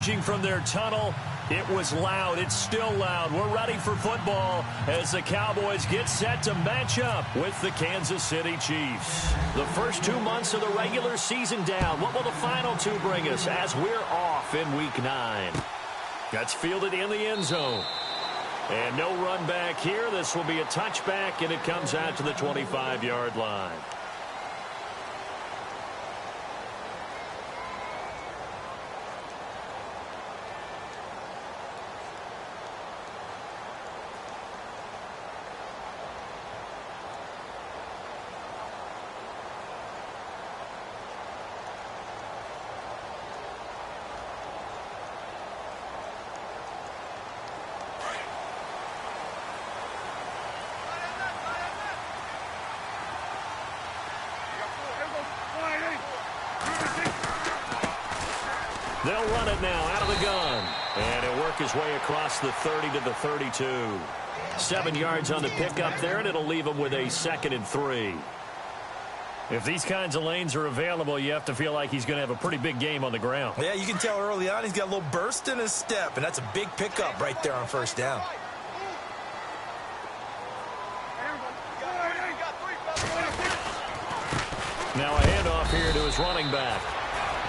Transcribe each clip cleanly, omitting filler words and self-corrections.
emerging from their tunnel. It was loud. It's still loud. We're ready for football as the Cowboys get set to match up with the Kansas City Chiefs. The first 2 months of the regular season down. What will the final two bring us as we're off in Week 9? That's fielded in the end zone. And no run back here. This will be a touchback, and it comes out to the 25-yard line. They'll run it now out of the gun. And it'll work his way across the 30 to the 32. 7 yards on the pickup there, and it'll leave him with a 2nd and 3. If these kinds of lanes are available, you have to feel like he's going to have a pretty big game on the ground. Yeah, you can tell early on he's got a little burst in his step, and that's a big pickup right there on first down. Now a handoff here to his running back.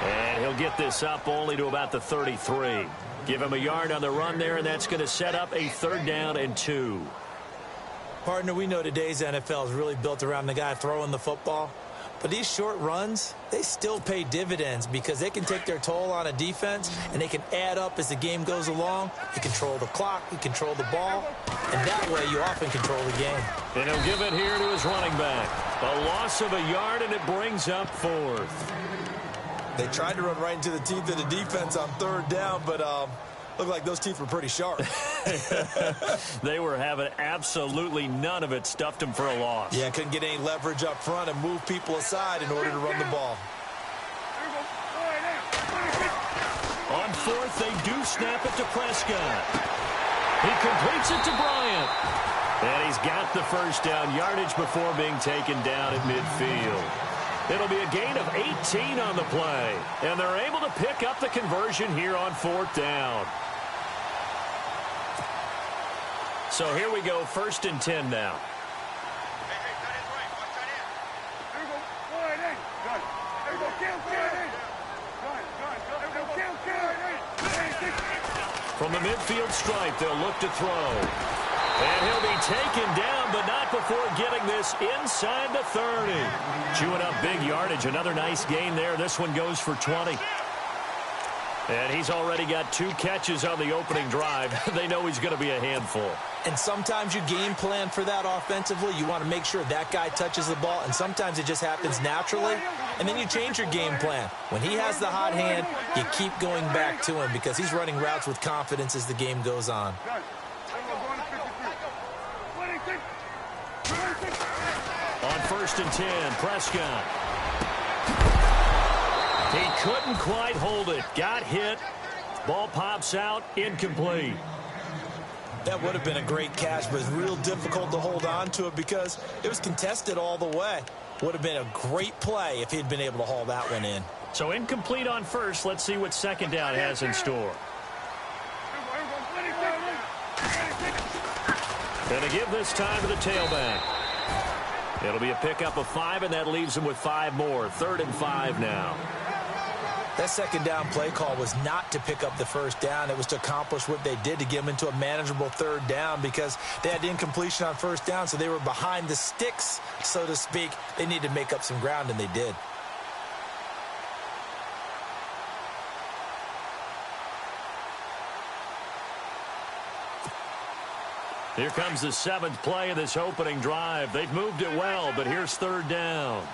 And he'll get this up only to about the 33. Give him a yard on the run there, and that's going to set up a 3rd down and 2. Partner, we know today's NFL is really built around the guy throwing the football. But these short runs, they still pay dividends because they can take their toll on a defense, and they can add up as the game goes along. You control the clock, you control the ball, and that way you often control the game. And he'll give it here to his running back. A loss of a yard, and it brings up 4th. They tried to run right into the teeth of the defense on 3rd down, but looked like those teeth were pretty sharp. They were having absolutely none of it. Stuffed him for a loss. Yeah, couldn't get any leverage up front and move people aside in order to run the ball. On 4th, they do snap it to Prescott. He completes it to Bryant. And he's got the 1st down yardage before being taken down at midfield. It'll be a gain of 18 on the play. And they're able to pick up the conversion here on 4th down. So here we go, 1st and 10 now. From the midfield stripe, they'll look to throw. And he'll be taken down, but not before getting this inside the 30. Chewing up big yardage. Another nice gain there. This one goes for 20. And he's already got 2 catches on the opening drive. They know he's going to be a handful. And sometimes you game plan for that offensively. You want to make sure that guy touches the ball, and sometimes it just happens naturally. And then you change your game plan. When he has the hot hand, you keep going back to him because he's running routes with confidence as the game goes on. On 1st and 10, Prescott. He couldn't quite hold it. Got hit. Ball pops out. Incomplete. That would have been a great catch, but it's real difficult to hold on to it because it was contested all the way. Would have been a great play if he'd been able to haul that one in. So incomplete on 1st. Let's see what 2nd down has in store. And to give this time to the tailback. It'll be a pickup of 5, and that leaves him with 5 more. 3rd and 5 now. That 2nd down play call was not to pick up the 1st down. It was to accomplish what they did to get them into a manageable 3rd down because they had incompletion on 1st down, so they were behind the sticks, so to speak. They needed to make up some ground, and they did. Here comes the 7th play of this opening drive. They've moved it well, but here's 3rd down.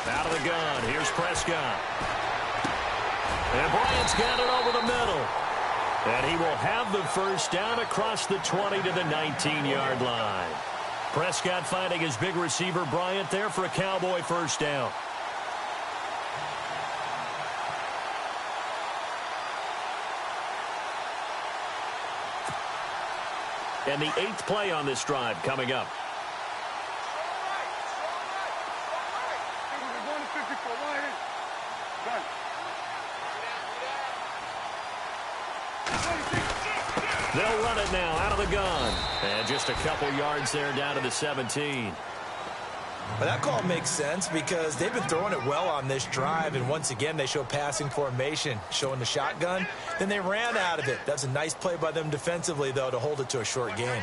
Out of the gun, here's Prescott. And Bryant's got it over the middle. And he will have the 1st down across the 20 to the 19-yard line. Prescott finding his big receiver Bryant there for a Cowboy 1st down. And the 8th play on this drive coming up. They'll run it now out of the gun. And just a couple yards there down to the 17. Well, that call makes sense because they've been throwing it well on this drive, and once again they show passing formation, showing the shotgun. Then they ran out of it. That's a nice play by them defensively, though, to hold it to a short game.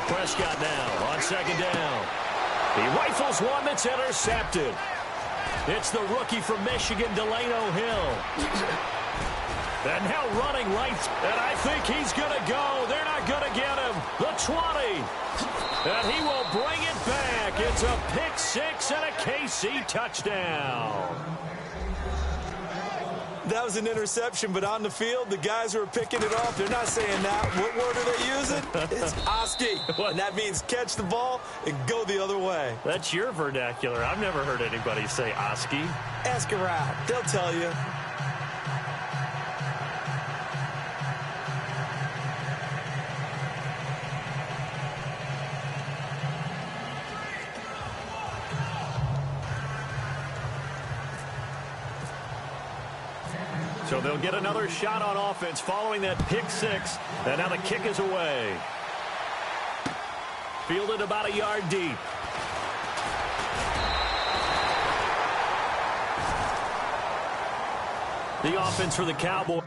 Prescott now on second down. He rifles one that's intercepted. It's the rookie from Michigan, Delano Hill. And now running right, and I think he's going to go. They're not going to get him. The 20. And he will bring it back. It's a pick six and a KC touchdown. That was an interception, but on the field, the guys who are picking it off, they're not saying that. What word are they using? It's Oski. And that means catch the ball and go the other way. That's your vernacular. I've never heard anybody say Oski. Ask around. They'll tell you. So they'll get another shot on offense following that pick six. And now the kick is away. Fielded about a yard deep. The offense for the Cowboys.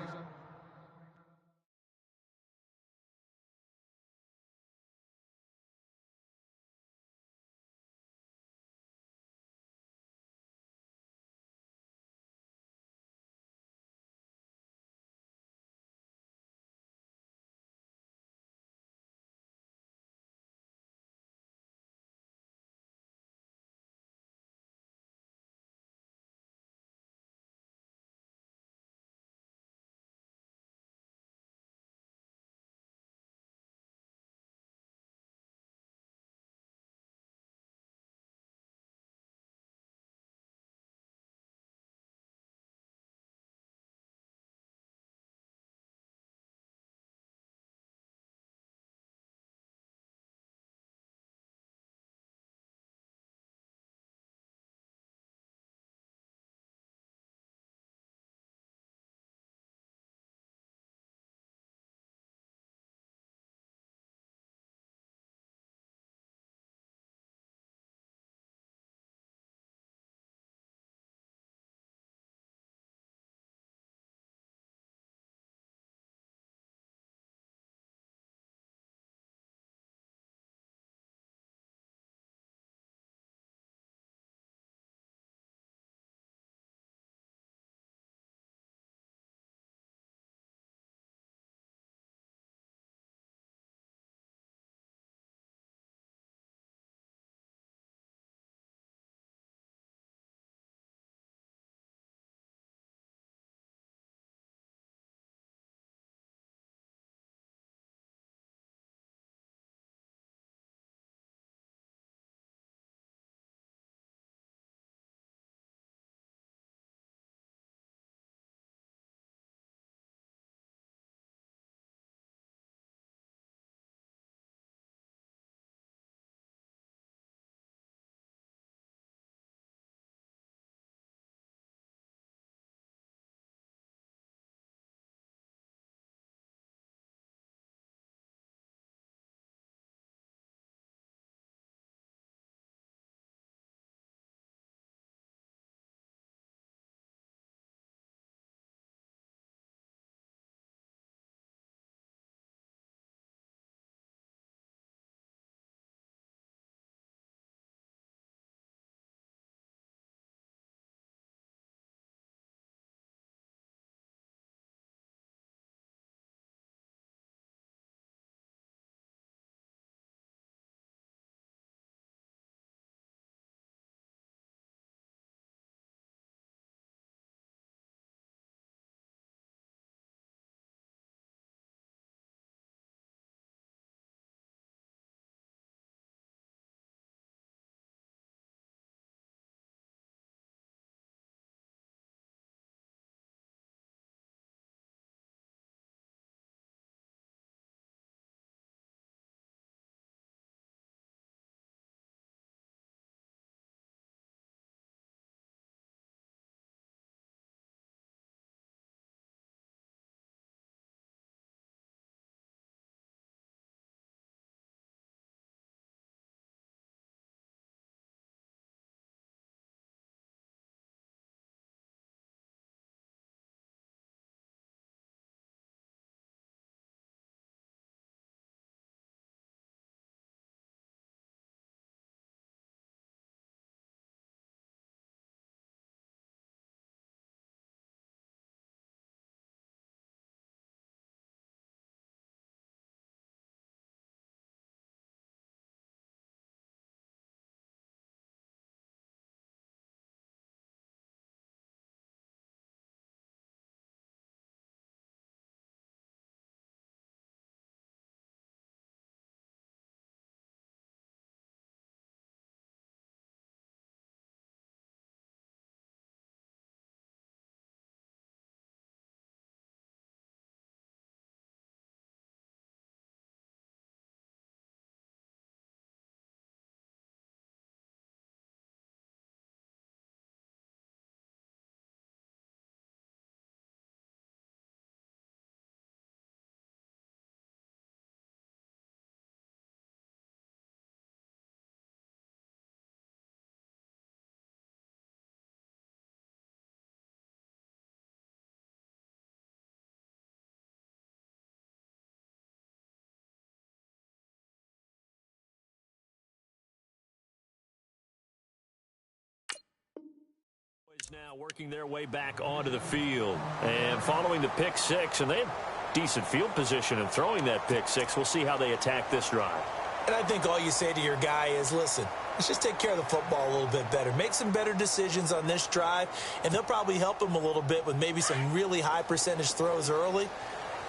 Now working their way back onto the field and following the pick six, and they have decent field position in throwing that pick six. We'll see how they attack this drive. And I think all you say to your guy is, listen, let's just take care of the football a little bit better. Make some better decisions on this drive, and they'll probably help him a little bit with maybe some really high percentage throws early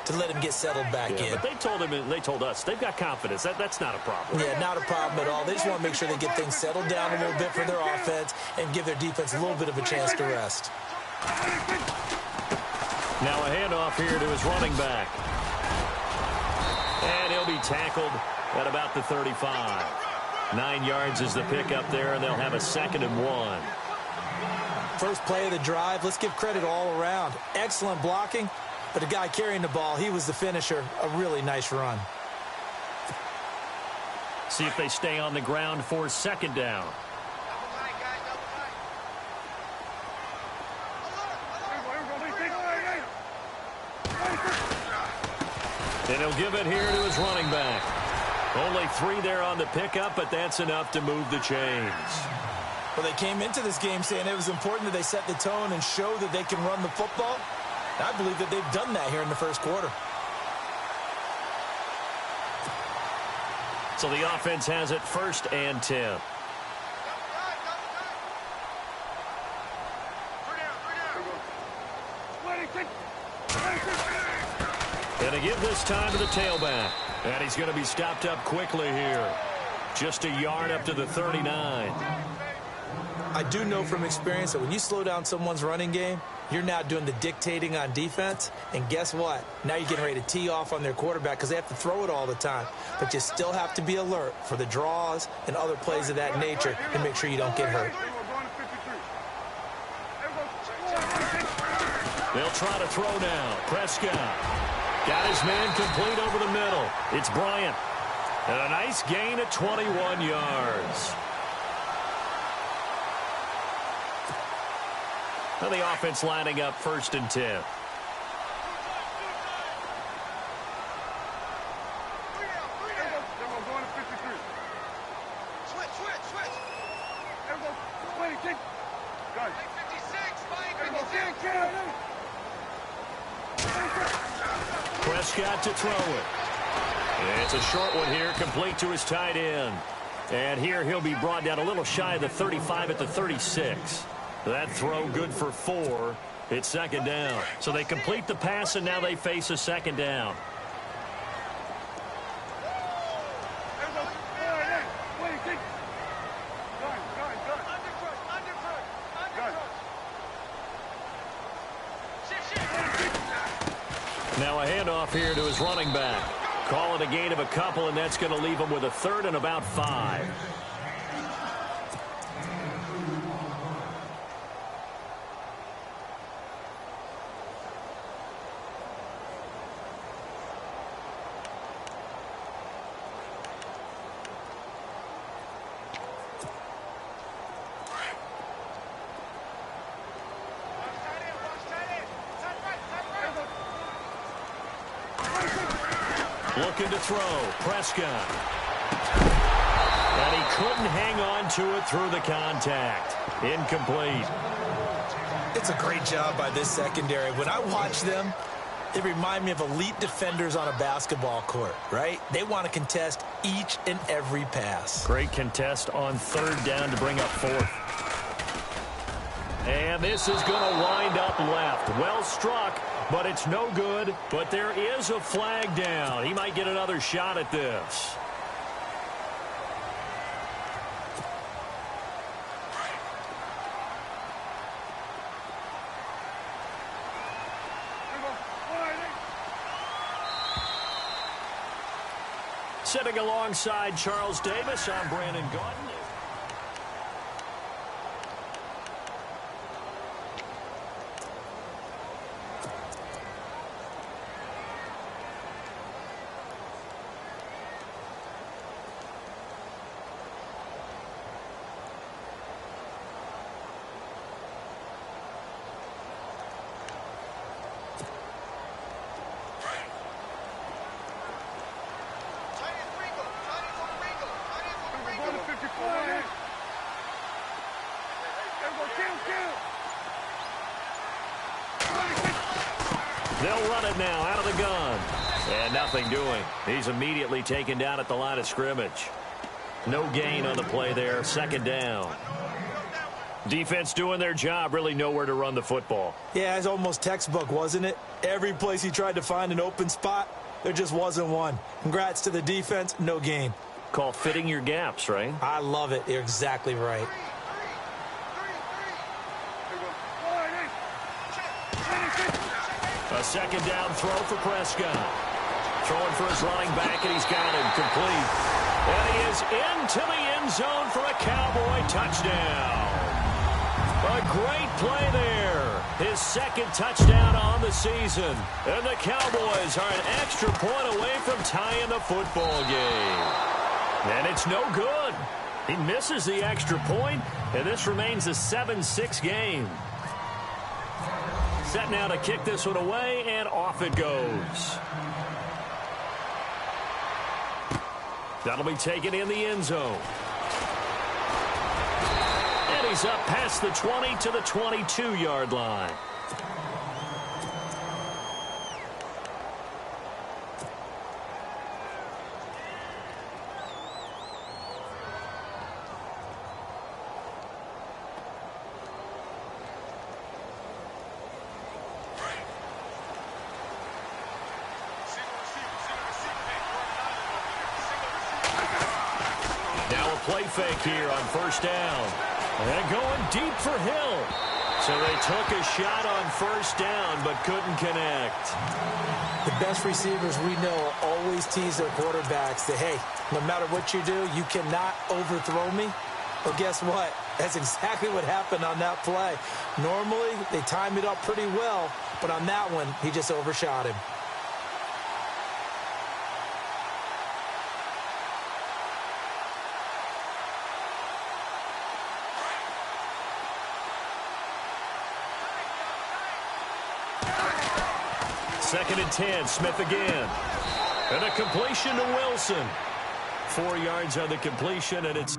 to let him get settled back in. But they told us they've got confidence. That's not a problem. Yeah, not a problem at all. They just want to make sure they get things settled down a little bit for their offense and give their defense a little bit of a chance to rest. Now a handoff here to his running back. And he'll be tackled at about the 35. 9 yards is the pickup there, and they'll have a 2nd and 1. First play of the drive, let's give credit all around. Excellent blocking. But the guy carrying the ball, he was the finisher. A really nice run. See if they stay on the ground for 2nd down. And he'll give it here to his running back. Only 3 there on the pickup, but that's enough to move the chains. Well, they came into this game saying it was important that they set the tone and show that they can run the football. I believe that they've done that here in the first quarter. So the offense has it 1st and 10. And to give this time to the tailback. And he's going to be stopped up quickly here. Just a yard up to the 39. I do know from experience that when you slow down someone's running game, you're now doing the dictating on defense. And guess what? Now you're getting ready to tee off on their quarterback because they have to throw it all the time. But you still have to be alert for the draws and other plays of that nature and make sure you don't get hurt. They'll try to throw now. Prescott got his man complete over the middle. It's Bryant. And a nice gain at 21 yards. Now the offense lining up 1st and 10. Prescott to throw it. And it's a short one here, complete to his tight end. And here he'll be brought down a little shy of the 35 at the 36. That throw good for 4. It's 2nd down. So they complete the pass, and now they face a 2nd down. Now a handoff here to his running back. Call it a gain of a couple, and that's going to leave him with a 3rd and about 5. Looking to throw. Prescott. And he couldn't hang on to it through the contact. Incomplete. It's a great job by this secondary. When I watch them, they remind me of elite defenders on a basketball court, right? They want to contest each and every pass. Great contest on 3rd down to bring up 4th. And this is going to wind up left. Well struck, but it's no good. But there is a flag down. He might get another shot at this. Sitting alongside Charles Davis, I'm Brandon Gaudin. They'll run it now out of the gun. And nothing doing. He's immediately taken down at the line of scrimmage. No gain on the play there. Second down. Defense doing their job. Really nowhere to run the football. Yeah, it's almost textbook, wasn't it? Every place he tried to find an open spot, there just wasn't one. Congrats to the defense. No gain. Call fitting your gaps, right? I love it. You're exactly right. A second down throw for Prescott. Throwing for his running back, and he's got him complete. And he is into the end zone for a Cowboy touchdown. A great play there. His second touchdown on the season. And the Cowboys are an extra point away from tying the football game. And it's no good. He misses the extra point, and this remains a 7-6 game. Set now to kick this one away, and off it goes. That'll be taken in the end zone. And he's up past the 20 to the 22-yard line. Play fake here on first down. And going deep for Hill. So they took a shot on first down but couldn't connect. The best receivers we know always tease their quarterbacks that, hey, no matter what you do, you cannot overthrow me. Well, guess what? That's exactly what happened on that play. Normally, they time it up pretty well, but on that one, he just overshot him. Second and 10, Smith again. And a completion to Wilson. 4 yards on the completion, and it's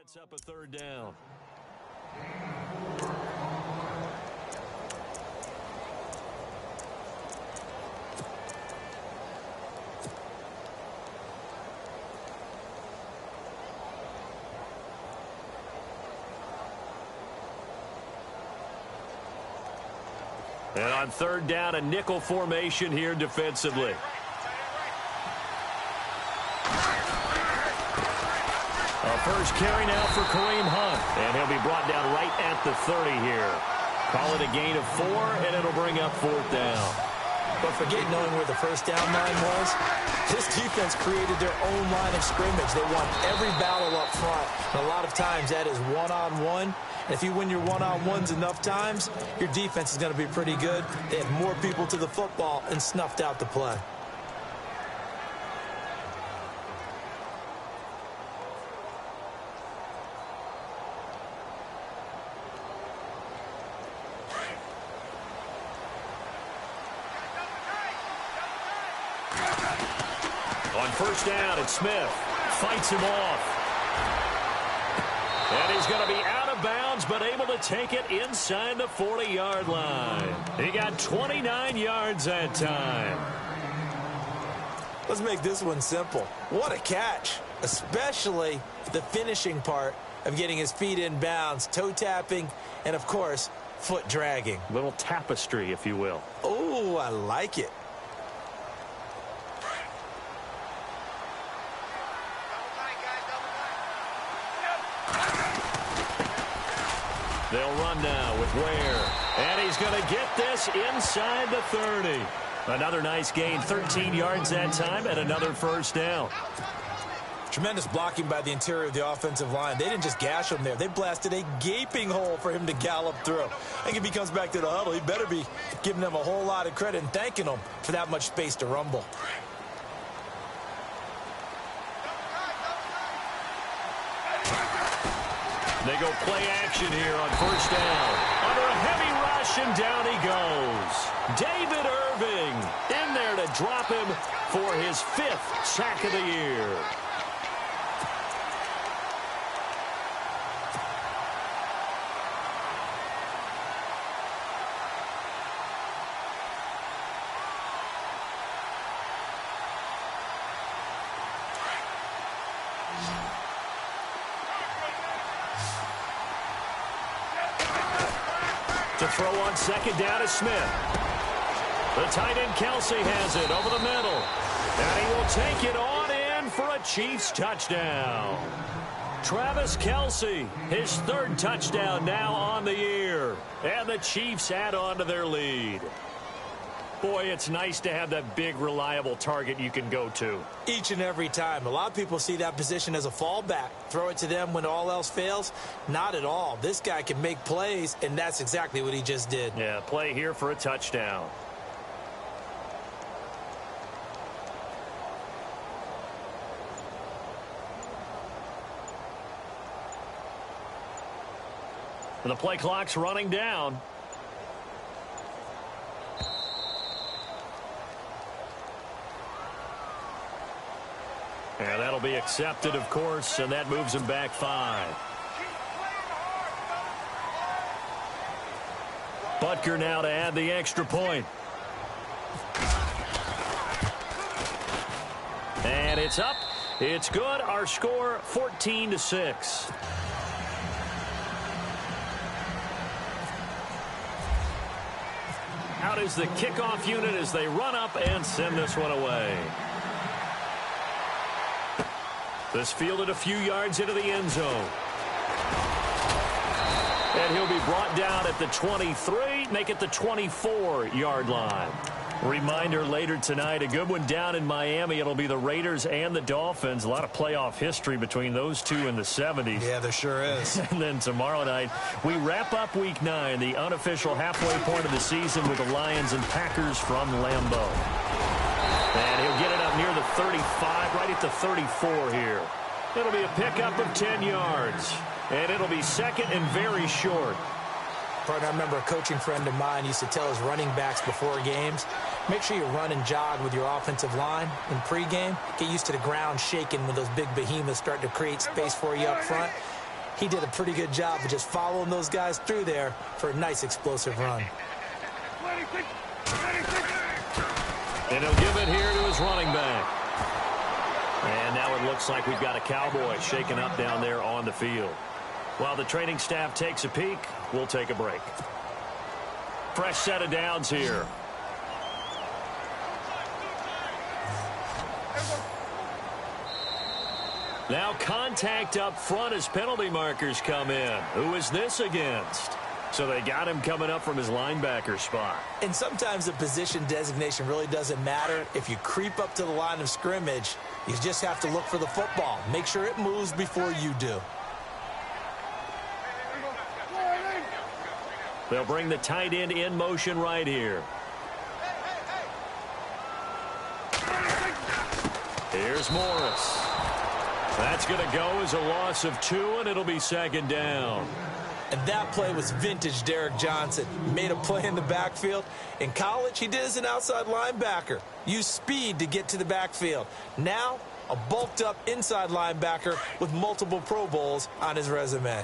Sets up a third down. And on third down, a nickel formation here defensively. A first carry now for Kareem Hunt. And he'll be brought down right at the 30 here. Call it a gain of 4, and it'll bring up fourth down. But forget knowing where the first down line was. This defense created their own line of scrimmage. They won every battle up front. And a lot of times that is one-on-one. And if you win your one-on-ones enough times, your defense is going to be pretty good. They had more people to the football and snuffed out the play. On first down, it's Smith. Fights him off. And he's going to be out of bounds, but able to take it inside the 40-yard line. He got 29 yards that time. Let's make this one simple. What a catch, especially the finishing part of getting his feet in bounds, toe tapping, and, of course, foot dragging. Little tapestry, if you will. Oh, I like it. They'll run now with Ware. And he's going to get this inside the 30. Another nice gain, 13 yards that time, and another first down. Tremendous blocking by the interior of the offensive line. They didn't just gash him there. They blasted a gaping hole for him to gallop through. I think if he comes back to the huddle, he better be giving them a whole lot of credit and thanking them for that much space to rumble. They go play action here on first down. Under a heavy rush, and down he goes. David Irving in there to drop him for his 5th sack of the year. To throw on second down is Smith. The tight end Kelsey has it over the middle. And he will take it on in for a Chiefs touchdown. Travis Kelsey, his 3rd touchdown now on the year. And the Chiefs add on to their lead. Boy, it's nice to have that big, reliable target you can go to. Each and every time. A lot of people see that position as a fallback. Throw it to them when all else fails. Not at all. This guy can make plays, and that's exactly what he just did. Yeah, play here for a touchdown. And the play clock's running down. And that'll be accepted, of course, and that moves him back 5. Butker now to add the extra point. And it's up. It's good. Our score, 14-6. Out is the kickoff unit as they run up and send this one away. This fielded a few yards into the end zone. And he'll be brought down at the 23, make it the 24-yard line. Reminder later tonight, a good one down in Miami. It'll be the Raiders and the Dolphins. A lot of playoff history between those two in the 70s. Yeah, there sure is. And then tomorrow night, we wrap up Week 9, the unofficial halfway point of the season with the Lions and Packers from Lambeau. And he'll get it up near the 35, right at the 34 here. It'll be a pickup of 10 yards. And it'll be second and very short. Partner, I remember a coaching friend of mine used to tell his running backs before games, make sure you run and jog with your offensive line in pregame. Get used to the ground shaking when those big behemoths start to create space for you up front. He did a pretty good job of just following those guys through there for a nice explosive run. And he'll give it here to his running back. And now it looks like we've got a Cowboy shaken up down there on the field. While the training staff takes a peek, we'll take a break. Fresh set of downs here. Now contact up front as penalty markers come in. Who is this against? So they got him coming up from his linebacker spot. And sometimes the position designation really doesn't matter. If you creep up to the line of scrimmage, you just have to look for the football. Make sure it moves before you do. They'll bring the tight end in motion right here. Here's Morris. That's going to go as a loss of 2, and it'll be second down. And that play was vintage Derek Johnson. He made a play in the backfield. In college, he did as an outside linebacker. Used speed to get to the backfield. Now, a bulked-up inside linebacker with multiple Pro Bowls on his resume.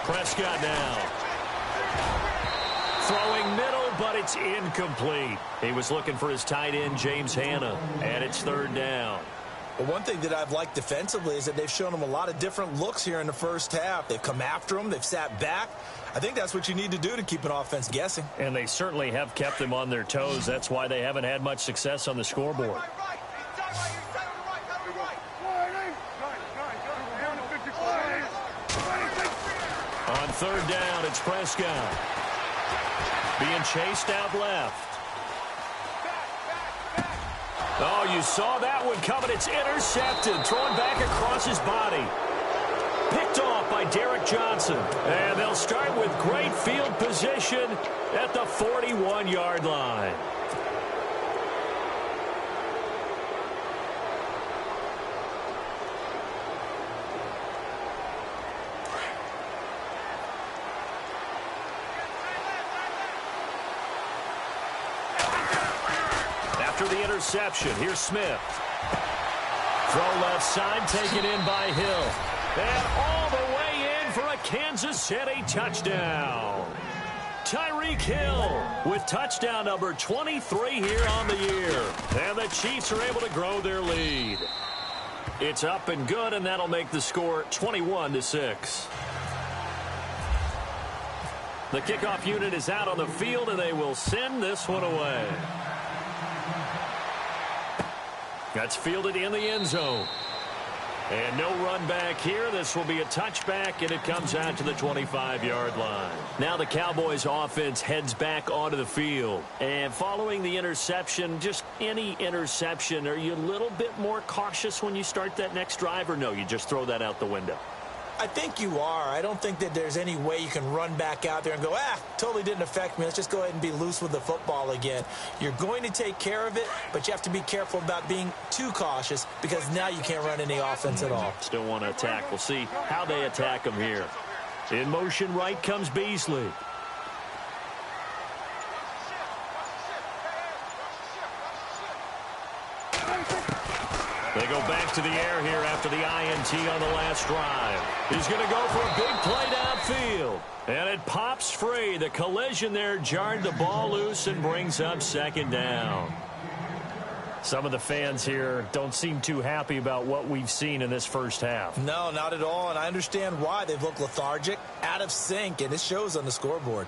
Prescott now. Throwing middle, but it's incomplete. He was looking for his tight end, James Hanna, and it's third down. Well, one thing that I've liked defensively is that they've shown him a lot of different looks here in the first half. They've come after him. They've sat back. I think that's what you need to do to keep an offense guessing. And they certainly have kept them on their toes. That's why they haven't had much success on the scoreboard. On third down, it's Prescott. Being chased out left. Oh, you saw that one coming. It's intercepted. Thrown back across his body. Picked off by Derek Johnson. And they'll start with great field position at the 41-yard line. After the interception, here's Smith. Throw left side, taken in by Hill. And all the way in for a Kansas City touchdown. Tyreek Hill with touchdown number 23 here on the year. And the Chiefs are able to grow their lead. It's up and good, and that'll make the score 21-6. The kickoff unit is out on the field, and they will send this one away. That's fielded in the end zone. And no run back here. This will be a touchback, and it comes out to the 25-yard line. Now the Cowboys offense heads back onto the field. And following the interception, just any interception, are you a little bit more cautious when you start that next drive, or no, you just throw that out the window? I think you are. I don't think that there's any way you can run back out there and go, totally didn't affect me. Let's just go ahead and be loose with the football again. You're going to take care of it, but you have to be careful about being too cautious because now you can't run any offense at all. Still want to attack. We'll see how they attack them here. In motion right comes Beasley. They go back to the air here after the INT on the last drive. He's going to go for a big play downfield. And it pops free. The collision there jarred the ball loose and brings up second down. Some of the fans here don't seem too happy about what we've seen in this first half. No, not at all, and I understand why. They've looked lethargic, out of sync, and it shows on the scoreboard.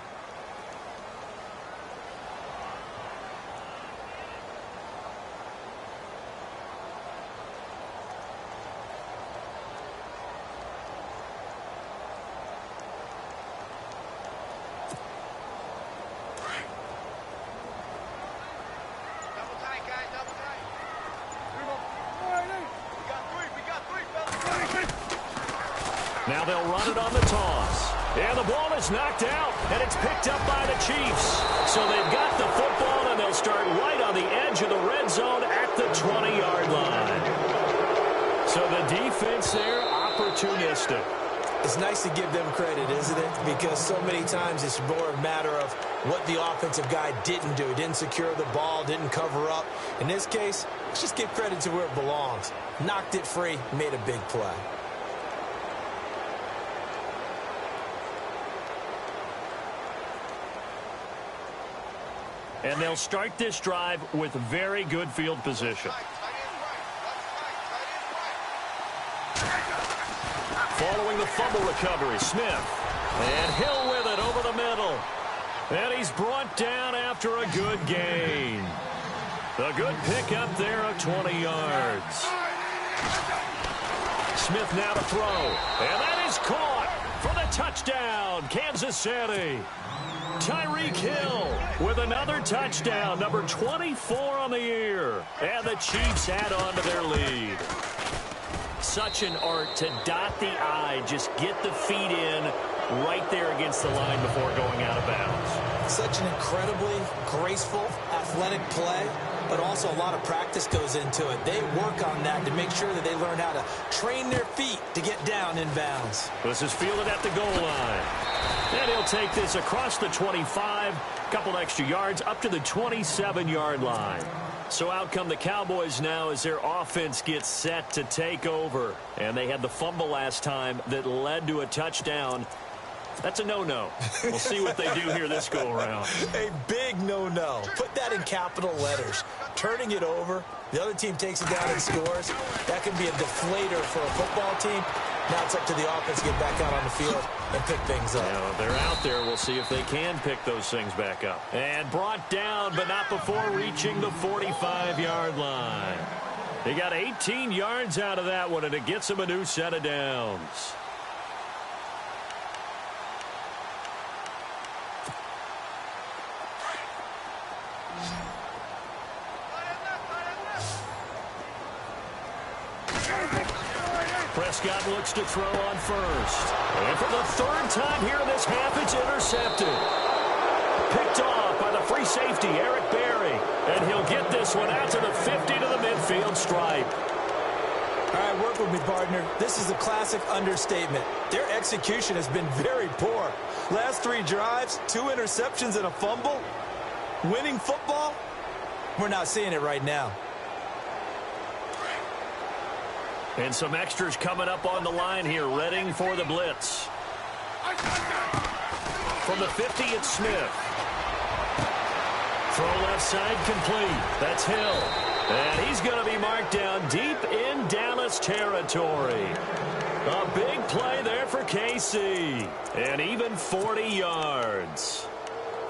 Now they'll run it on the toss. And the ball is knocked out, and it's picked up by the Chiefs. So they've got the football, and they'll start right on the edge of the red zone at the 20-yard line. So the defense there, opportunistic. It's nice to give them credit, isn't it? Because so many times it's more a matter of what the offensive guy didn't do. He didn't secure the ball, didn't cover up. In this case, let's just give credit to where it belongs. Knocked it free, made a big play. And they'll start this drive with very good field position. Following the fumble recovery, Smith. And Hill with it over the middle. And he's brought down after a good gain. A good pickup there of 20 yards. Smith now to throw. And that is caught for the touchdown, Kansas City. Tyreek Hill with another touchdown, number 24 on the year. And the Chiefs add on to their lead. Such an art to dot the I, just get the feet in right there against the line before going out of bounds. Such an incredibly graceful, athletic play, but also a lot of practice goes into it. They work on that to make sure that they learn how to train their feet to get down in bounds. This is fielded at the goal line. And he'll take this across the 25, a couple extra yards, up to the 27-yard line. So out come the Cowboys now as their offense gets set to take over. And they had the fumble last time that led to a touchdown. That's a no-no. We'll see what they do here this go-around. A big no-no. Put that in capital letters. Turning it over, the other team takes it down and scores. That can be a deflator for a football team. Now it's up to the offense to get back out on the field and pick things up. Yeah, they're out there. We'll see if they can pick those things back up. And brought down, but not before reaching the 45-yard line. They got 18 yards out of that one, and it gets them a new set of downs. Prescott looks to throw on first. And for the third time here in this half, it's intercepted. Picked off by the free safety, Eric Berry. And he'll get this one out to the 50 to the midfield stripe. All right, work with me, partner. This is a classic understatement. Their execution has been very poor. Last 3 drives, 2 interceptions and a fumble. Winning football? We're not seeing it right now. And some extras coming up on the line here, readying for the blitz. From the 50, it's Smith. Throw left side complete. That's Hill. And he's going to be marked down deep in Dallas territory. A big play there for KC. And even 40 yards.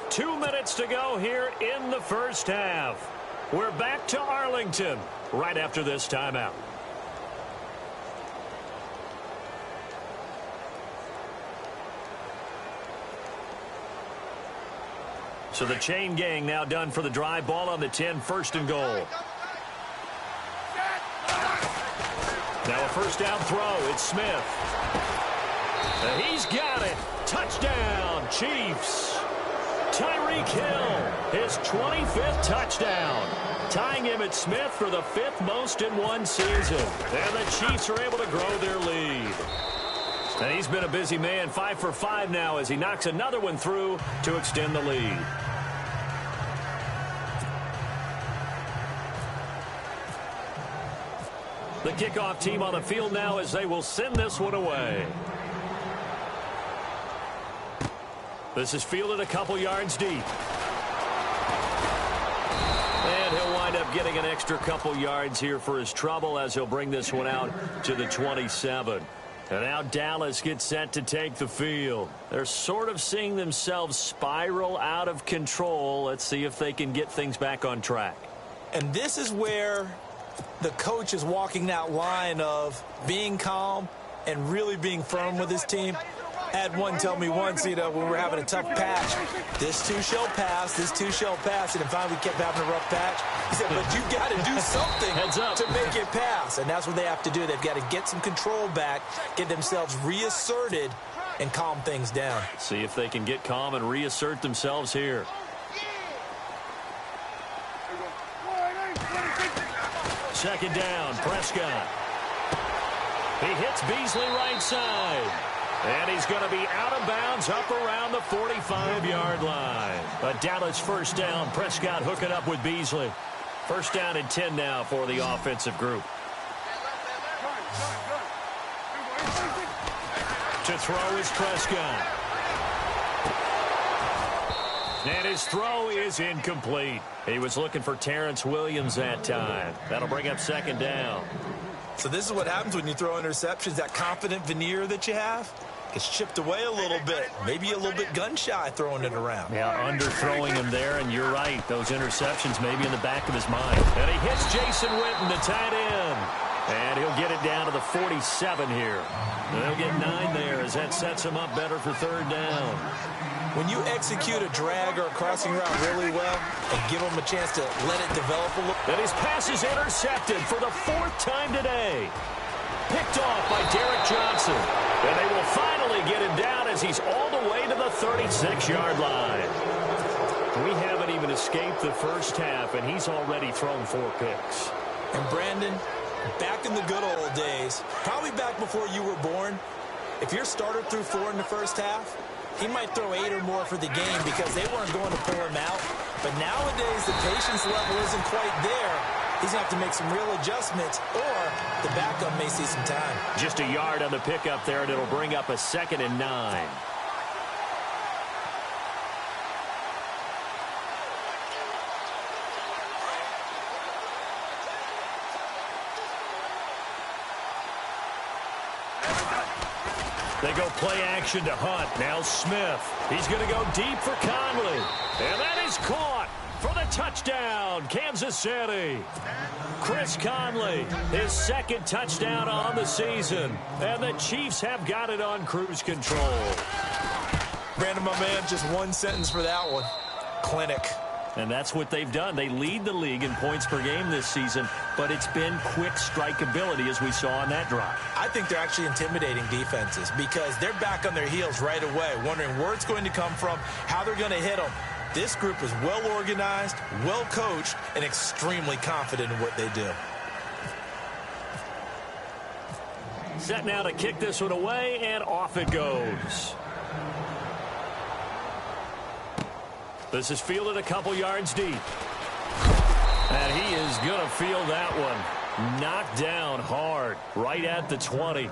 2 minutes to go here in the first half. We're back to Arlington right after this timeout. So the chain gang now done for the drive. Ball on the 10, first and goal. Now a first down throw. It's Smith. And he's got it. Touchdown, Chiefs. Tyreek Hill, his 25th touchdown. Tying him at Smith for the 5th most in one season. And the Chiefs are able to grow their lead. And he's been a busy man, 5 for 5 now as he knocks another one through to extend the lead. The kickoff team on the field now as they will send this one away. This is fielded a couple yards deep. And he'll wind up getting an extra couple yards here for his trouble as he'll bring this one out to the 27. And now Dallas gets set to take the field. They're sort of seeing themselves spiral out of control. Let's see if they can get things back on track. And this is where the coach is walking that line of being calm and really being firm with his team. I had one tell me once, when we were having a tough patch, this too shall pass, this too shall pass, and finally we kept having a rough patch. He said, but you got to do something to make it pass, and that's what they have to do. They've got to get some control back, get themselves reasserted, and calm things down. See if they can get calm and reassert themselves here. Second down, Prescott. He hits Beasley right side. And he's going to be out of bounds up around the 45-yard line. A Dallas first down. Prescott hooking up with Beasley. First down and 10 now for the offensive group. To throw is Prescott. And his throw is incomplete. He was looking for Terrence Williams that time. That'll bring up second down. So this is what happens when you throw interceptions. That confident veneer that you have gets chipped away a little bit. Maybe a little bit gun-shy throwing it around. Yeah, underthrowing him there, and you're right. Those interceptions may be in the back of his mind. And he hits Jason Witten, the tight end. And he'll get it down to the 47 here. And they'll get 9 there as that sets him up better for third down. When you execute a drag or a crossing route really well and give them a chance to let it develop a little. And his pass is intercepted for the 4th time today. Picked off by Derek Johnson. And they will finally get him down as he's all the way to the 36-yard line. We haven't even escaped the first half, and he's already thrown 4 picks. And Brandon, back in the good old days, probably back before you were born, if your starter threw 4 in the first half, he might throw 8 or more for the game because they weren't going to pull him out. But nowadays, the patience level isn't quite there. He's going to have to make some real adjustments, or the backup may see some time. Just a yard on the pickup there, and it'll bring up a 2nd and 9. They go play action to Hunt. Now Smith. He's going to go deep for Conley. And that is caught for the touchdown, Kansas City. Chris Conley, his 2nd touchdown on the season. And the Chiefs have got it on cruise control. Brandon, my man, just one sentence for that one. Clinic. And that's what they've done. They lead the league in points per game this season, but it's been quick strikeability as we saw on that drive. I think they're actually intimidating defenses because they're back on their heels right away, wondering where it's going to come from, how they're going to hit them. This group is well organized, well coached, and extremely confident in what they do. Set now to kick this one away, and off it goes. This is fielded a couple yards deep. And he is going to field that one. Knocked down hard, right at the 20.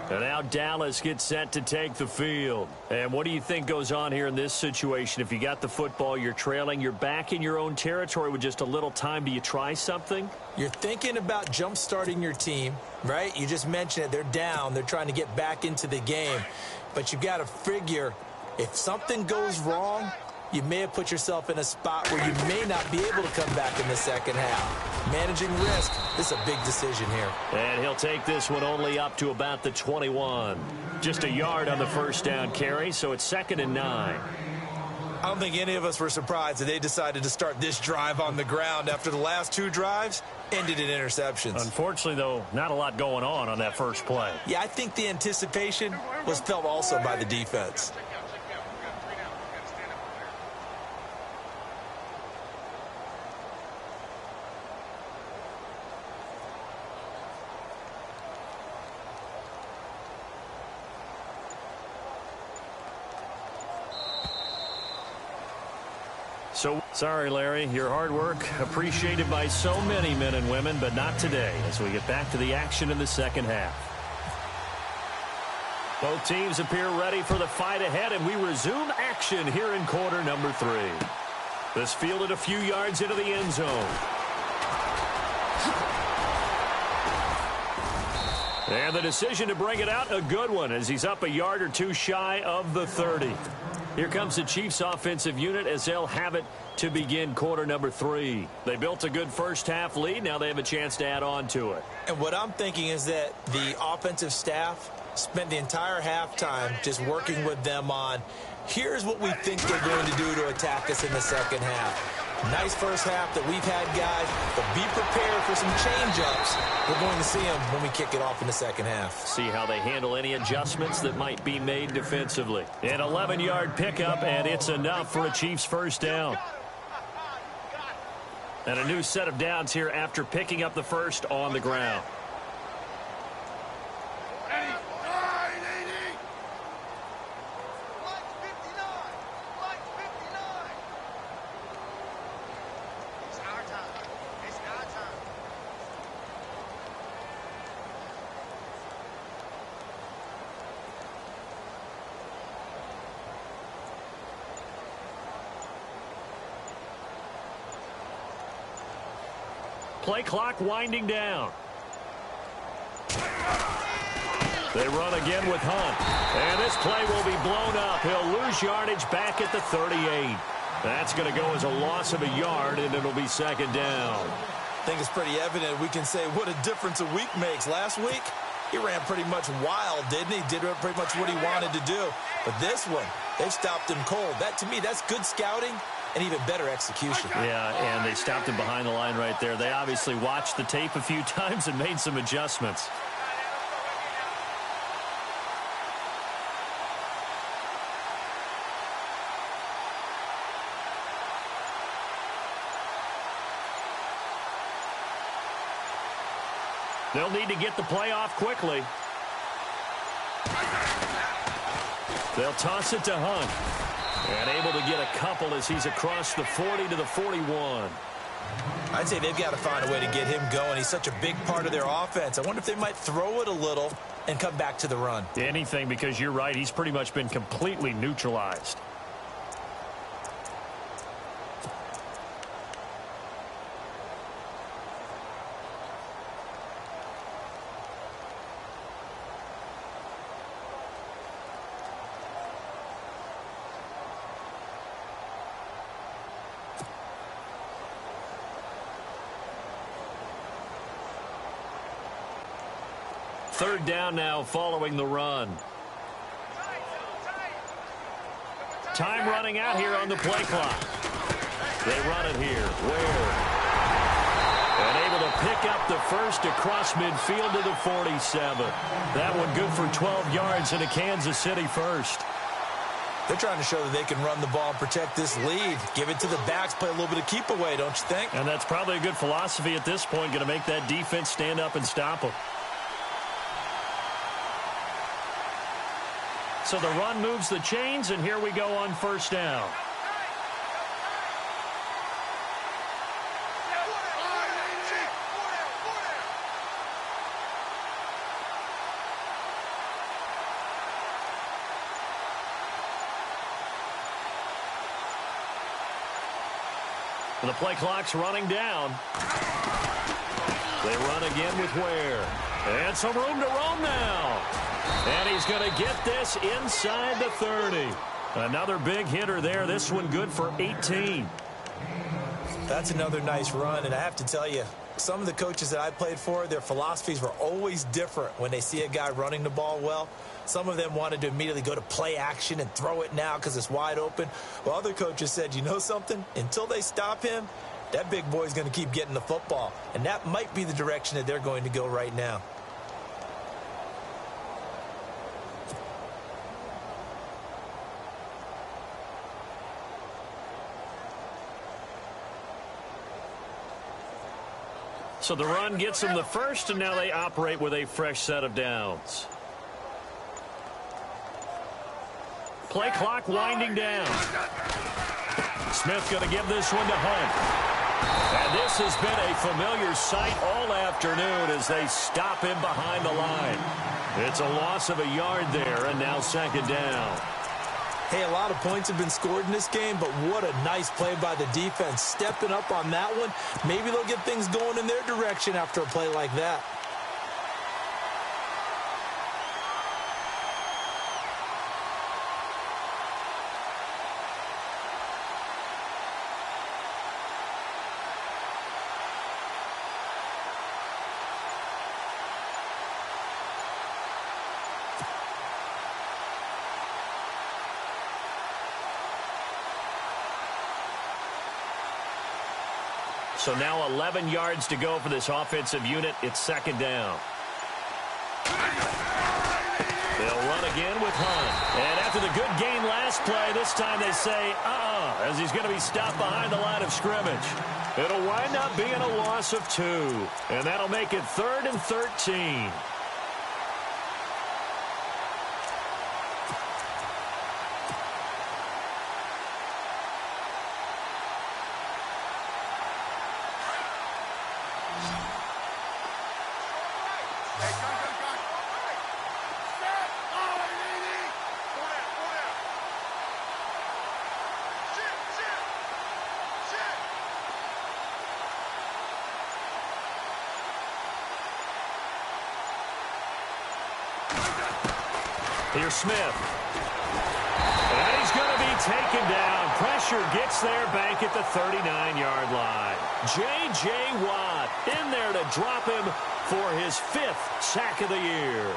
And now Dallas gets set to take the field. And what do you think goes on here in this situation? If you got the football, you're trailing, you're back in your own territory with just a little time. Do you try something? You're thinking about jump-starting your team, right? You just mentioned it. They're down. They're trying to get back into the game. But you've got to figure if something goes wrong, you may have put yourself in a spot where you may not be able to come back in the second half. Managing risk, this is a big decision here. And he'll take this one only up to about the 21. Just a yard on the first down carry, so it's 2nd and 9. I don't think any of us were surprised that they decided to start this drive on the ground after the last 2 drives ended in interceptions. Unfortunately, though, not a lot going on that first play. Yeah, I think the anticipation was felt also by the defense. So, sorry, Larry, your hard work appreciated by so many men and women, but not today as we get back to the action in the second half. Both teams appear ready for the fight ahead, and we resume action here in quarter number 3. This fielded a few yards into the end zone. And the decision to bring it out, a good one, as he's up a yard or 2 shy of the 30. Here comes the Chiefs offensive unit as they'll have it to begin quarter number 3. They built a good first half lead. Now they have a chance to add on to it. And what I'm thinking is that the offensive staff spent the entire halftime just working with them on, here's what we think they're going to do to attack us in the second half. Nice first half that we've had, guys, but be prepared for some change-ups. We're going to see them when we kick it off in the second half. See how they handle any adjustments that might be made defensively. An 11-yard pickup, and it's enough for a Chiefs first down. And a new set of downs here after picking up the first on the ground. play clock winding down. They run again with Hunt. And this play will be blown up. He'll lose yardage back at the 38. That's going to go as a loss of a yard, and it'll be second down. I think it's pretty evident. We can say what a difference a week makes. Last week, he ran pretty much wild, didn't he? Did pretty much what he wanted to do. But this one, they've stopped him cold. That, to me, that's good scouting and even better execution. Yeah, and they stopped him behind the line right there. They obviously watched the tape a few times and made some adjustments. They'll need to get the play off quickly. They'll toss it to Hunt. And able to get a couple as he's across the 40 to the 41. I'd say they've got to find a way to get him going. He's such a big part of their offense. I wonder if they might throw it a little and come back to the run. Anything, because you're right. He's pretty much been completely neutralized. Third down now following the run. Time running out here on the play clock. They run it here. Ware. And able to pick up the first across midfield to the 47. That one good for 12 yards and a Kansas City first. They're trying to show that they can run the ball and protect this lead. Give it to the backs, play a little bit of keep away, don't you think? And that's probably a good philosophy at this point, going to make that defense stand up and stop them. So the run moves the chains, and here we go on first down. The play clock's running down. They run again with Ware. And some room to roam now. And he's going to get this inside the 30. Another big hitter there. This one good for 18. That's another nice run. And I have to tell you, some of the coaches that I played for, their philosophies were always different when they see a guy running the ball well. Some of them wanted to immediately go to play action and throw it now because it's wide open. Well, other coaches said, you know something? Until they stop him, that big boy's going to keep getting the football. And that might be the direction that they're going to go right now. So the run gets them the first, and now they operate with a fresh set of downs. Play clock winding down. Smith going to give this one to Hunt. And this has been a familiar sight all afternoon as they stop him behind the line. It's a loss of a yard there, and now second down. Hey, a lot of points have been scored in this game, but what a nice play by the defense. Stepping up on that one. Maybe they'll get things going in their direction after a play like that. So now 11 yards to go for this offensive unit. It's second down. They'll run again with Hunt. And after the good gain last play, this time they say, as he's going to be stopped behind the line of scrimmage. It'll wind up being a loss of 2. And that'll make it 3rd and 13. Here's Smith. And he's going to be taken down. Pressure gets there back at the 39-yard line. J.J. Watt in there to drop him for his 5th sack of the year.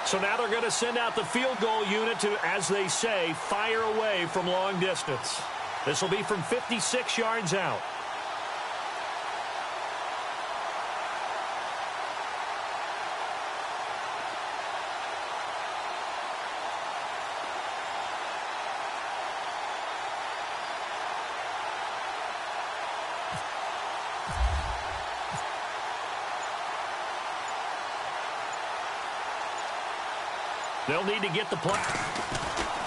So now they're going to send out the field goal unit to, as they say, fire away from long distance. This will be from 56 yards out. They'll need to get the play.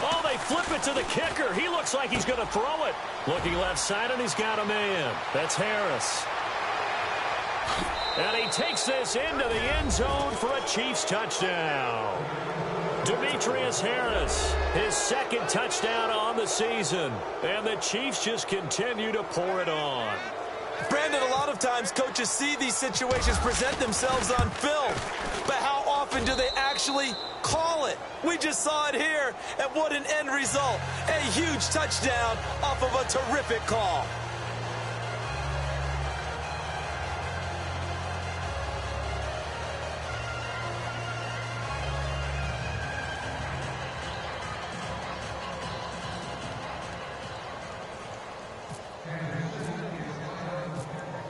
Oh, they flip it to the kicker. He looks like he's going to throw it. Looking left side, and he's got a man. That's Harris. And he takes this into the end zone for a Chiefs touchdown. Demetrius Harris, his 2nd touchdown on the season. And the Chiefs just continue to pour it on. Brandon, a lot of times coaches see these situations present themselves on film, but how often do they actually call it? We just saw it here, and what an end result. A huge touchdown off of a terrific call.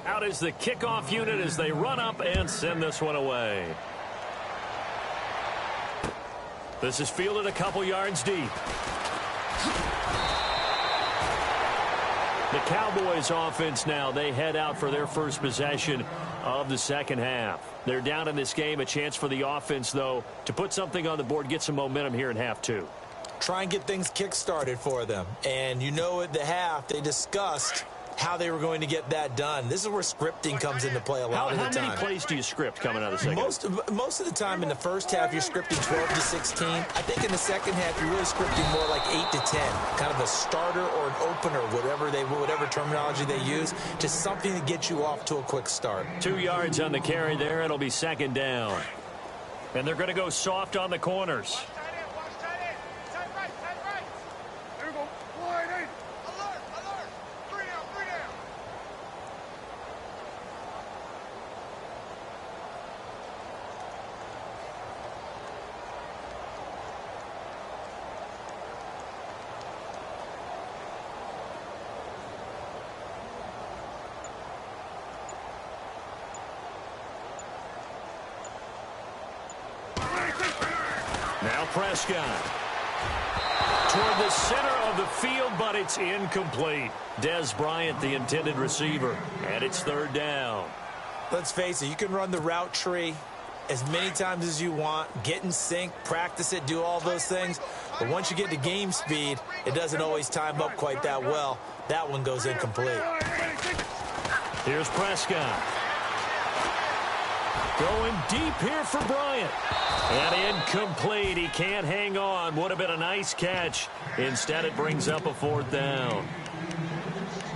Out is the kickoff unit as they run up and send this one away. This is fielded a couple yards deep. The Cowboys offense now, they head out for their first possession of the second half. They're down in this game. A chance for the offense, though, to put something on the board, get some momentum here in half 2. Try and get things kick-started for them. And you know at the half, they discussed how they were going to get that done. This is where scripting comes into play a lot of the time. How many plays do you script coming out of the second? Most of the time in the first half, you're scripting 12 to 16. I think in the second half, you're really scripting more like 8 to 10. Kind of a starter or an opener, whatever terminology they use, just something to get you off to a quick start. 2 yards on the carry there. It'll be 2nd down. And they're going to go soft on the corners. Now Prescott. Toward the center of the field, but it's incomplete. Dez Bryant, the intended receiver, and it's 3rd down. Let's face it, you can run the route tree as many times as you want, get in sync, practice it, do all those things. But once you get to game speed, it doesn't always time up quite that well. That one goes incomplete. Here's Prescott. Going deep here for Bryant. And incomplete. He can't hang on. Would have been a nice catch. Instead, it brings up a 4th down.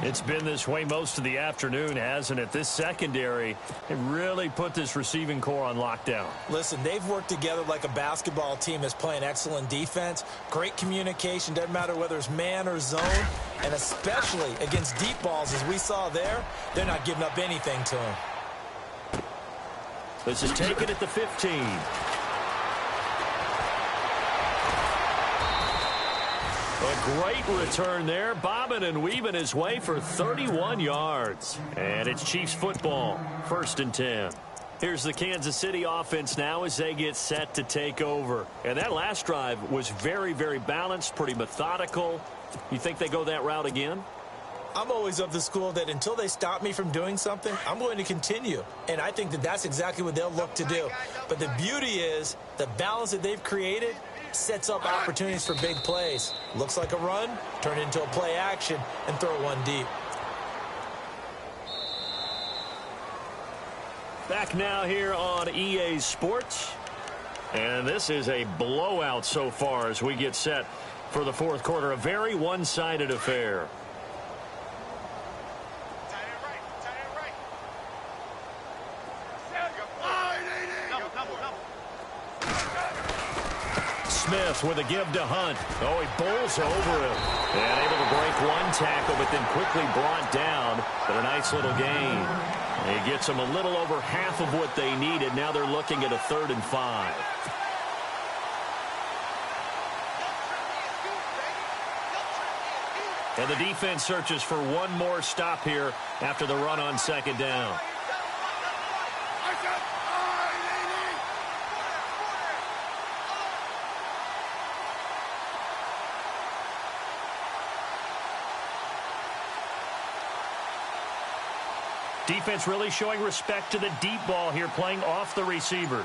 It's been this way most of the afternoon, hasn't it? This secondary, it really put this receiving core on lockdown. Listen, they've worked together like a basketball team that's playing excellent defense. Great communication. Doesn't matter whether it's man or zone. And especially against deep balls, as we saw there, they're not giving up anything to him. This is taken at the 15. A great return there, bobbing and weaving his way for 31 yards. And it's Chiefs football, 1st and 10. Here's the Kansas City offense now as they get set to take over. And that last drive was very, very balanced, pretty methodical. You think they go that route again? I'm always of the school that until they stop me from doing something, I'm going to continue. And I think that that's exactly what they'll look to do. But the beauty is the balance that they've created sets up opportunities for big plays. Looks like a run, turn it into a play action, and throw one deep. Back now here on EA Sports. And this is a blowout so far as we get set for the 4th quarter. A very one-sided affair. Smith with a give to Hunt. Oh, he bowls over him. And able to break one tackle, but then quickly brought down. But a nice little gain. And he gets them a little over half of what they needed. Now they're looking at a 3rd and 5. And the defense searches for one more stop here after the run on 2nd down. Defense really showing respect to the deep ball here, playing off the receivers.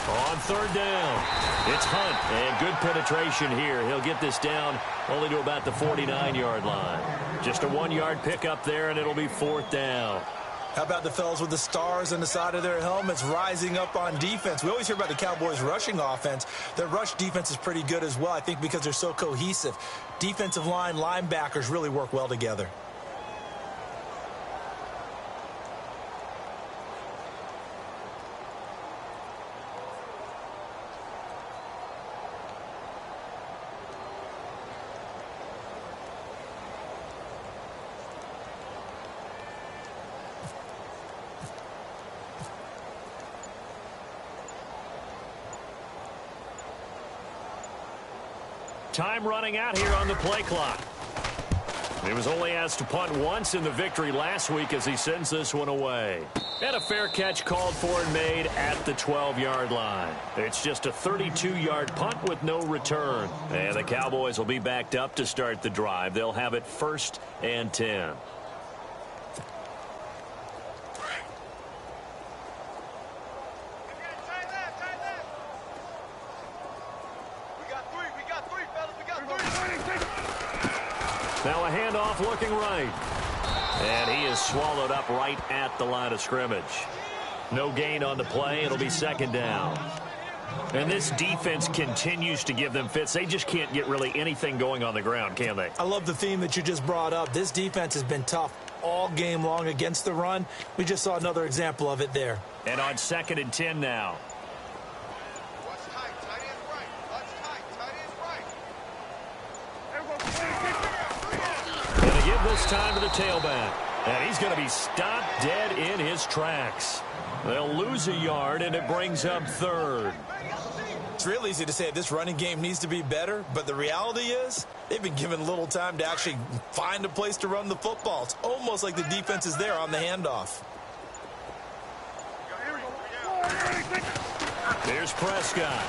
On 3rd down, it's Hunt, and good penetration here. He'll get this down only to about the 49-yard line. Just a 1-yard pickup there, and it'll be 4th down. How about the fellas with the stars on the side of their helmets rising up on defense? We always hear about the Cowboys' rushing offense. Their rush defense is pretty good as well, I think, because they're so cohesive. Defensive line, linebackers really work well together. Time running out here on the play clock. He was only asked to punt once in the victory last week as he sends this one away. And a fair catch called for and made at the 12-yard line. It's just a 32-yard punt with no return. And the Cowboys will be backed up to start the drive. They'll have it 1st and 10. Now a handoff looking right. And he is swallowed up right at the line of scrimmage. No gain on the play. It'll be 2nd down. And this defense continues to give them fits. They just can't get really anything going on the ground, can they? I love the theme that you just brought up. This defense has been tough all game long against the run. We just saw another example of it there. And on 2nd and 10 now. This time to the tailback. And he's going to be stopped dead in his tracks. They'll lose a yard, and it brings up 3rd. It's real easy to say this running game needs to be better, but the reality is they've been given little time to actually find a place to run the football. It's almost like the defense is there on the handoff. There's Prescott.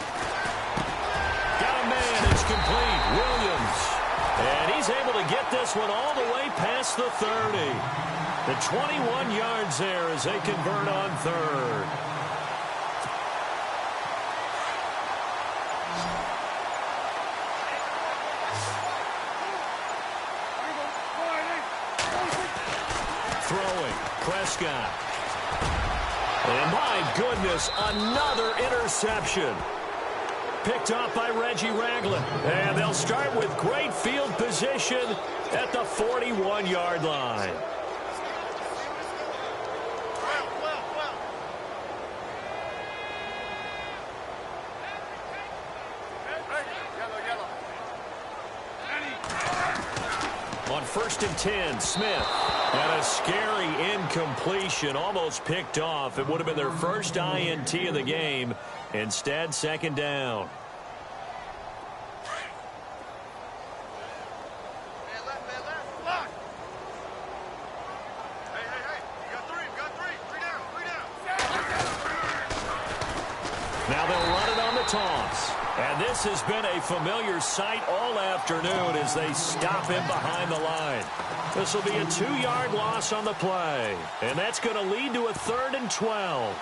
Got a man. It's complete. Williams. And he's able to get this one all the way past the 30. The 21 yards there as they convert on 3rd. Throwing, Prescott. And my goodness, another interception. Picked off by Reggie Ragland. And they'll start with great field position at the 41-yard line. On 1st and 10, Smith. And a scary incompletion, almost picked off. It would have been their first INT of the game. Instead, 2nd down. Now they'll run it on the toss. And this has been a familiar sight all afternoon as they stop him behind the line. This will be a 2-yard loss on the play. And that's going to lead to a 3rd and 12.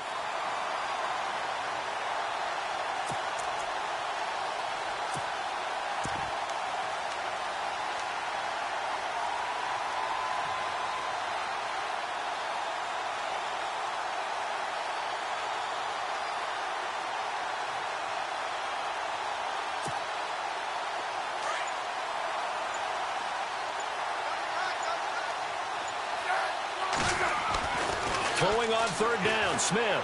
Throwing on third down, Smith.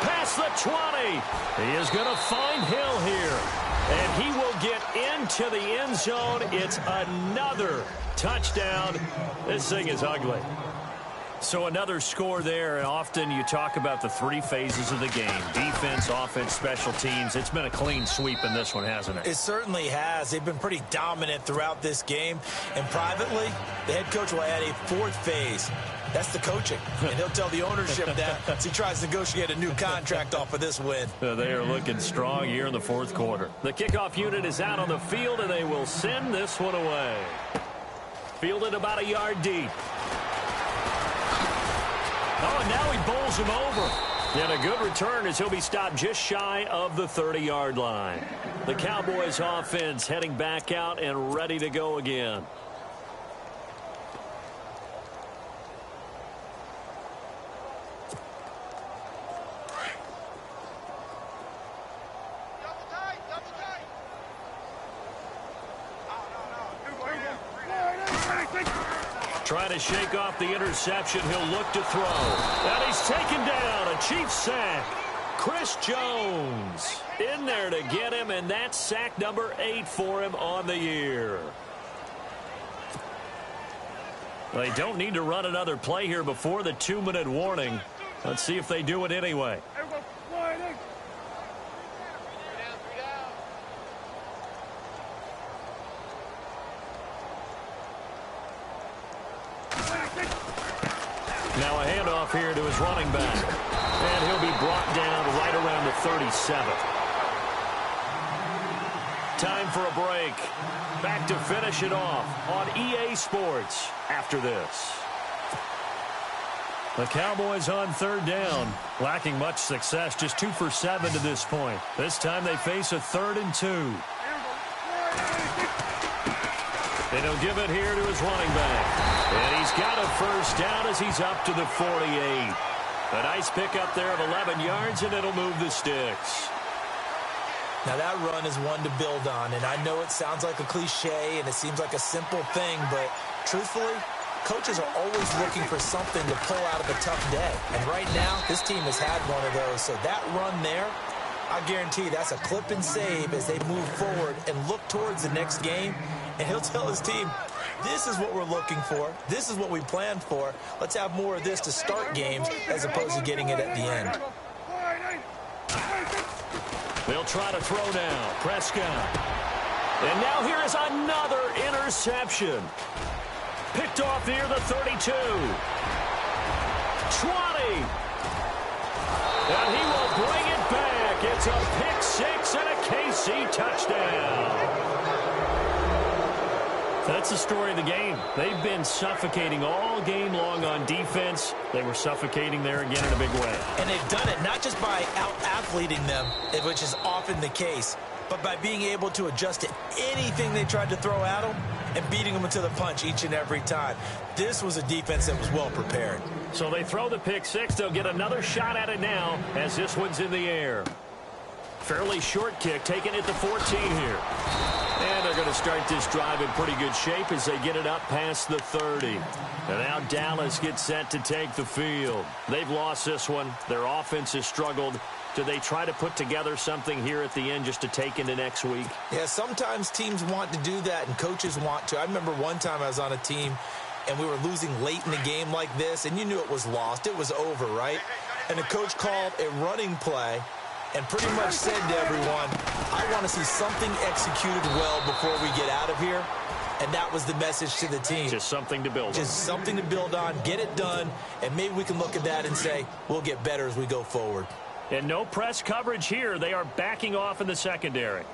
Past the 20. He is going to find Hill here. And he will get into the end zone. It's another touchdown. This thing is ugly. So another score there, and often you talk about the three phases of the game. Defense, offense, special teams. It's been a clean sweep in this one, hasn't it? It certainly has. They've been pretty dominant throughout this game. And privately, the head coach will add a fourth phase. That's the coaching. And he'll tell the ownership that as he tries to negotiate a new contract off of this win. They are looking strong here in the fourth quarter. The kickoff unit is out on the field, and they will send this one away. Fielded about a yard deep. Oh, and now he bowls him over. And a good return as he'll be stopped just shy of the 30-yard line. The Cowboys offense heading back out and ready to go again. Trying to shake off the interception. He'll look to throw. And he's taken down. A Chiefs sack. Chris Jones in there to get him, and that's sack number 8 for him on the year. They don't need to run another play here before the 2-minute warning. Let's see if they do it anyway. Now a handoff here to his running back. And he'll be brought down right around the 37. Time for a break. Back to finish it off on EA Sports after this. The Cowboys on third down. Lacking much success, just 2 for 7 to this point. This time they face a 3rd and 2. And he'll give it here to his running back. And he's got a first down as he's up to the 48. A nice pickup there of 11 yards, and it'll move the sticks. Now that run is one to build on, and I know it sounds like a cliche and it seems like a simple thing, but truthfully, coaches are always looking for something to pull out of a tough day. And right now, this team has had one of those. So that run there, I guarantee that's a clip and save as they move forward and look towards the next game. And he'll tell his team, this is what we're looking for. This is what we planned for. Let's have more of this to start games as opposed to getting it at the end. They'll try to throw now. Prescott. And now here is another interception. Picked off near the 32. 20. And he will bring it back. It's a pick six and a KC touchdown. That's the story of the game. They've been suffocating all game long on defense. They were suffocating there again in a big way. And they've done it not just by out-athleting them, which is often the case, but by being able to adjust to anything they tried to throw at them and beating them to the punch each and every time. This was a defense that was well prepared. So they throw the pick six. They'll get another shot at it now as this one's in the air. Fairly short kick, taken at the 14 here. And they're going to start this drive in pretty good shape as they get it up past the 30. And now Dallas gets set to take the field. They've lost this one. Their offense has struggled. Do they try to put together something here at the end just to take into next week? Yeah, sometimes teams want to do that and coaches want to. I remember one time I was on a team and we were losing late in the game like this, and you knew it was lost. It was over, right? And the coach called a running play and pretty much said to everyone, I want to see something executed well before we get out of here. And that was the message to the team. Just something to build on. Just something to build on, get it done, and maybe we can look at that and say, we'll get better as we go forward. And no press coverage here. They are backing off in the secondary.